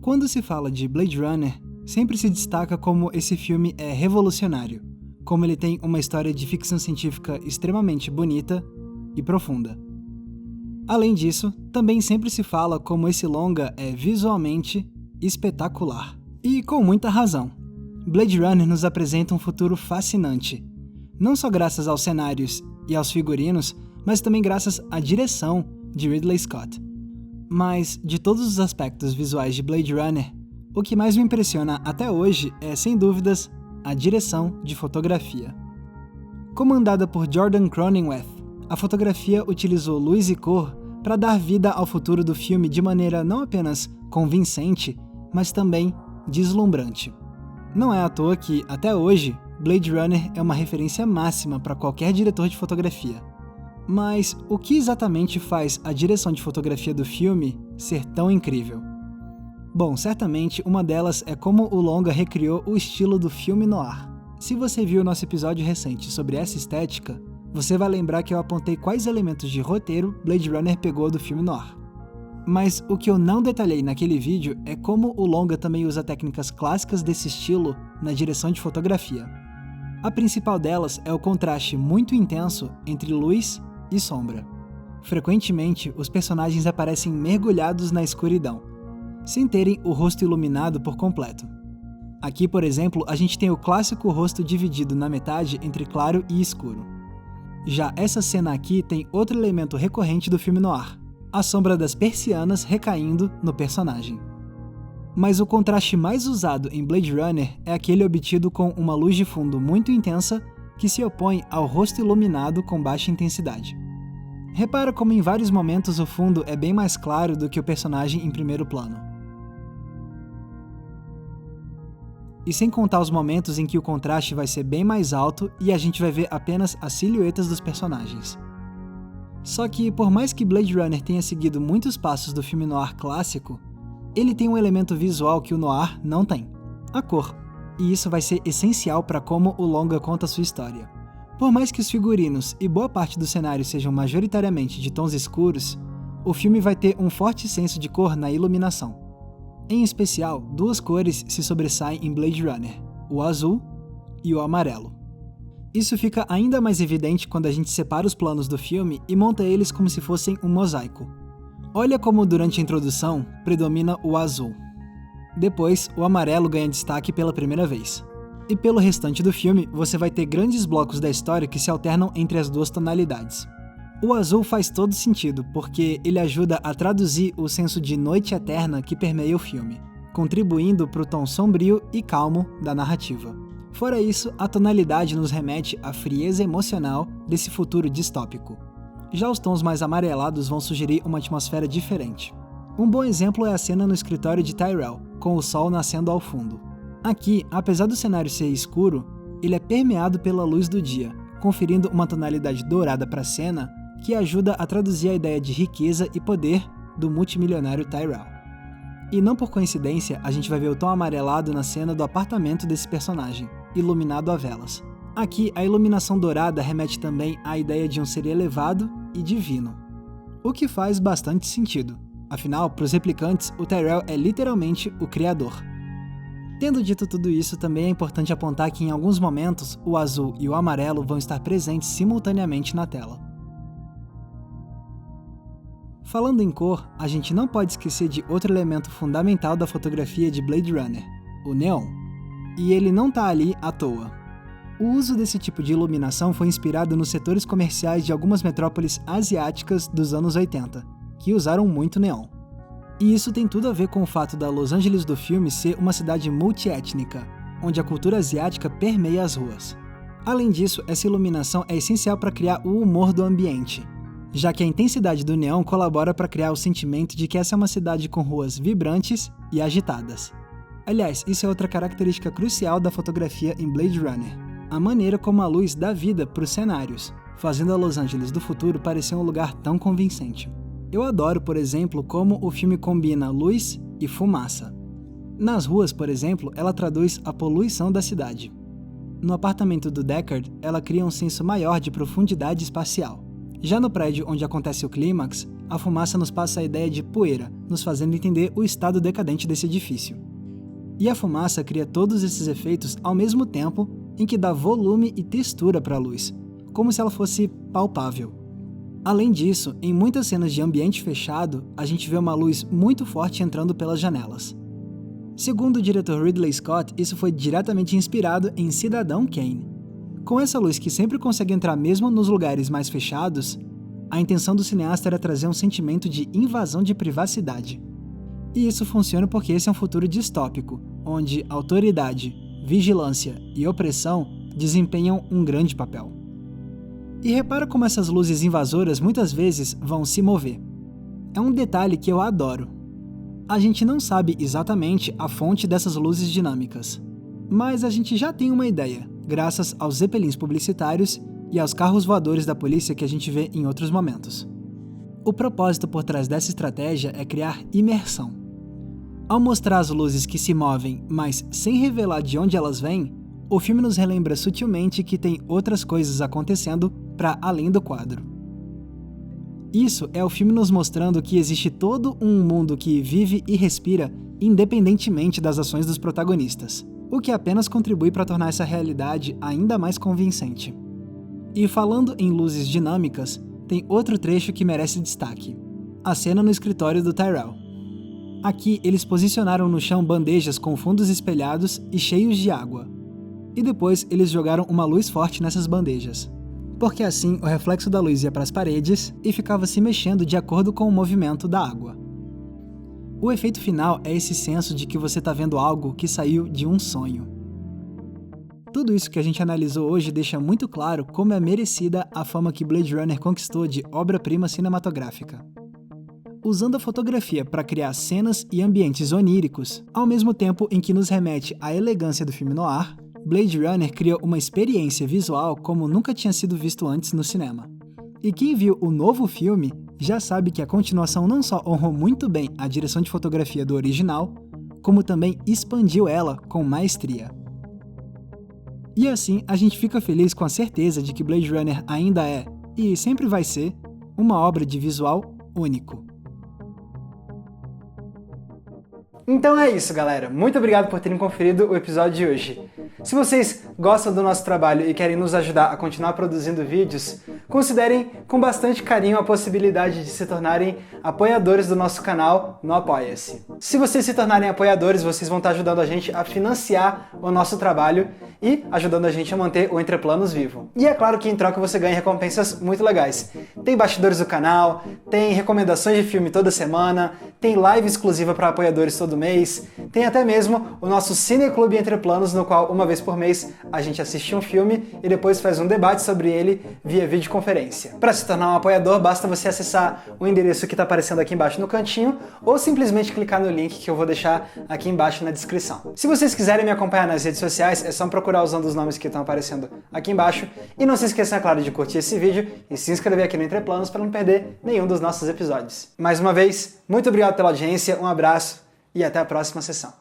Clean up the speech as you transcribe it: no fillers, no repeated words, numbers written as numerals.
Quando se fala de Blade Runner, sempre se destaca como esse filme é revolucionário, como ele tem uma história de ficção científica extremamente bonita e profunda. Além disso, também sempre se fala como esse longa é visualmente espetacular. E com muita razão. Blade Runner nos apresenta um futuro fascinante, não só graças aos cenários e aos figurinos, mas também graças à direção de Ridley Scott. Mas, de todos os aspectos visuais de Blade Runner, o que mais me impressiona até hoje é, sem dúvidas, a direção de fotografia. Comandada por Jordan Cronenweth, a fotografia utilizou luz e cor para dar vida ao futuro do filme de maneira não apenas convincente, mas também deslumbrante. Não é à toa que, até hoje, Blade Runner é uma referência máxima para qualquer diretor de fotografia. Mas o que exatamente faz a direção de fotografia do filme ser tão incrível? Bom, certamente uma delas é como o longa recriou o estilo do filme noir. Se você viu o nosso episódio recente sobre essa estética, você vai lembrar que eu apontei quais elementos de roteiro Blade Runner pegou do filme noir. Mas o que eu não detalhei naquele vídeo é como o longa também usa técnicas clássicas desse estilo na direção de fotografia. A principal delas é o contraste muito intenso entre luz e sombra. Frequentemente, os personagens aparecem mergulhados na escuridão, sem terem o rosto iluminado por completo. Aqui, por exemplo, a gente tem o clássico rosto dividido na metade entre claro e escuro. Já essa cena aqui tem outro elemento recorrente do filme noir, a sombra das persianas recaindo no personagem. Mas o contraste mais usado em Blade Runner é aquele obtido com uma luz de fundo muito intensa que se opõe ao rosto iluminado com baixa intensidade. Repara como em vários momentos o fundo é bem mais claro do que o personagem em primeiro plano. E sem contar os momentos em que o contraste vai ser bem mais alto e a gente vai ver apenas as silhuetas dos personagens. Só que, por mais que Blade Runner tenha seguido muitos passos do filme noir clássico, ele tem um elemento visual que o noir não tem: a cor. E isso vai ser essencial para como o longa conta sua história. Por mais que os figurinos e boa parte do cenário sejam majoritariamente de tons escuros, o filme vai ter um forte senso de cor na iluminação. Em especial, duas cores se sobressaem em Blade Runner: o azul e o amarelo. Isso fica ainda mais evidente quando a gente separa os planos do filme e monta eles como se fossem um mosaico. Olha como durante a introdução predomina o azul. Depois, o amarelo ganha destaque pela primeira vez. E pelo restante do filme, você vai ter grandes blocos da história que se alternam entre as duas tonalidades. O azul faz todo sentido, porque ele ajuda a traduzir o senso de noite eterna que permeia o filme, contribuindo para o tom sombrio e calmo da narrativa. Fora isso, a tonalidade nos remete à frieza emocional desse futuro distópico. Já os tons mais amarelados vão sugerir uma atmosfera diferente. Um bom exemplo é a cena no escritório de Tyrell, com o sol nascendo ao fundo. Aqui, apesar do cenário ser escuro, ele é permeado pela luz do dia, conferindo uma tonalidade dourada para a cena que ajuda a traduzir a ideia de riqueza e poder do multimilionário Tyrell. E não por coincidência, a gente vai ver o tom amarelado na cena do apartamento desse personagem, iluminado a velas. Aqui, a iluminação dourada remete também à ideia de um ser elevado e divino, o que faz bastante sentido. Afinal, para os replicantes, o Tyrell é literalmente o criador. Tendo dito tudo isso, também é importante apontar que em alguns momentos, o azul e o amarelo vão estar presentes simultaneamente na tela. Falando em cor, a gente não pode esquecer de outro elemento fundamental da fotografia de Blade Runner: o neon. E ele não tá ali à toa. O uso desse tipo de iluminação foi inspirado nos setores comerciais de algumas metrópoles asiáticas dos anos 80, que usaram muito neon. E isso tem tudo a ver com o fato da Los Angeles do filme ser uma cidade multiétnica, onde a cultura asiática permeia as ruas. Além disso, essa iluminação é essencial para criar o humor do ambiente, já que a intensidade do neon colabora para criar o sentimento de que essa é uma cidade com ruas vibrantes e agitadas. Aliás, isso é outra característica crucial da fotografia em Blade Runner: a maneira como a luz dá vida para os cenários, fazendo a Los Angeles do futuro parecer um lugar tão convincente. Eu adoro, por exemplo, como o filme combina luz e fumaça. Nas ruas, por exemplo, ela traduz a poluição da cidade. No apartamento do Deckard, ela cria um senso maior de profundidade espacial. Já no prédio onde acontece o clímax, a fumaça nos passa a ideia de poeira, nos fazendo entender o estado decadente desse edifício. E a fumaça cria todos esses efeitos ao mesmo tempo em que dá volume e textura para a luz, como se ela fosse palpável. Além disso, em muitas cenas de ambiente fechado, a gente vê uma luz muito forte entrando pelas janelas. Segundo o diretor Ridley Scott, isso foi diretamente inspirado em Cidadão Kane. Com essa luz que sempre consegue entrar mesmo nos lugares mais fechados, a intenção do cineasta era trazer um sentimento de invasão de privacidade. E isso funciona porque esse é um futuro distópico, onde autoridade, vigilância e opressão desempenham um grande papel. E repara como essas luzes invasoras muitas vezes vão se mover. É um detalhe que eu adoro. A gente não sabe exatamente a fonte dessas luzes dinâmicas, mas a gente já tem uma ideia, graças aos zeppelins publicitários e aos carros voadores da polícia que a gente vê em outros momentos. O propósito por trás dessa estratégia é criar imersão. Ao mostrar as luzes que se movem, mas sem revelar de onde elas vêm, o filme nos relembra sutilmente que tem outras coisas acontecendo para além do quadro. Isso é o filme nos mostrando que existe todo um mundo que vive e respira independentemente das ações dos protagonistas, o que apenas contribui para tornar essa realidade ainda mais convincente. E falando em luzes dinâmicas, tem outro trecho que merece destaque: a cena no escritório do Tyrell. Aqui eles posicionaram no chão bandejas com fundos espelhados e cheios de água. E depois eles jogaram uma luz forte nessas bandejas, porque assim o reflexo da luz ia para as paredes e ficava se mexendo de acordo com o movimento da água. O efeito final é esse senso de que você está vendo algo que saiu de um sonho. Tudo isso que a gente analisou hoje deixa muito claro como é merecida a fama que Blade Runner conquistou de obra-prima cinematográfica. Usando a fotografia para criar cenas e ambientes oníricos, ao mesmo tempo em que nos remete à elegância do filme noir, Blade Runner cria uma experiência visual como nunca tinha sido visto antes no cinema. E quem viu o novo filme já sabe que a continuação não só honrou muito bem a direção de fotografia do original, como também expandiu ela com maestria. E assim a gente fica feliz com a certeza de que Blade Runner ainda é, e sempre vai ser, uma obra de visual único. Então é isso, galera. Muito obrigado por terem conferido o episódio de hoje. Se vocês gostam do nosso trabalho e querem nos ajudar a continuar produzindo vídeos, considerem com bastante carinho a possibilidade de se tornarem apoiadores do nosso canal no Apoia-se. Se vocês se tornarem apoiadores, vocês vão estar ajudando a gente a financiar o nosso trabalho e ajudando a gente a manter o Entre Planos vivo. E é claro que em troca você ganha recompensas muito legais. Tem bastidores do canal, tem recomendações de filme toda semana, tem live exclusiva para apoiadores todo mês, tem até mesmo o nosso Cineclube Entre Planos, no qual uma vez por mês a gente assiste um filme e depois faz um debate sobre ele via videoconferência. Para se tornar um apoiador, basta você acessar o endereço que está aparecendo aqui embaixo no cantinho ou simplesmente clicar no link que eu vou deixar aqui embaixo na descrição. Se vocês quiserem me acompanhar nas redes sociais, é só procurar usando os nomes que estão aparecendo aqui embaixo. E não se esqueçam, é claro, de curtir esse vídeo e se inscrever aqui no Entre Planos para não perder nenhum dos nossos episódios. Mais uma vez, muito obrigado pela audiência, um abraço e até a próxima sessão.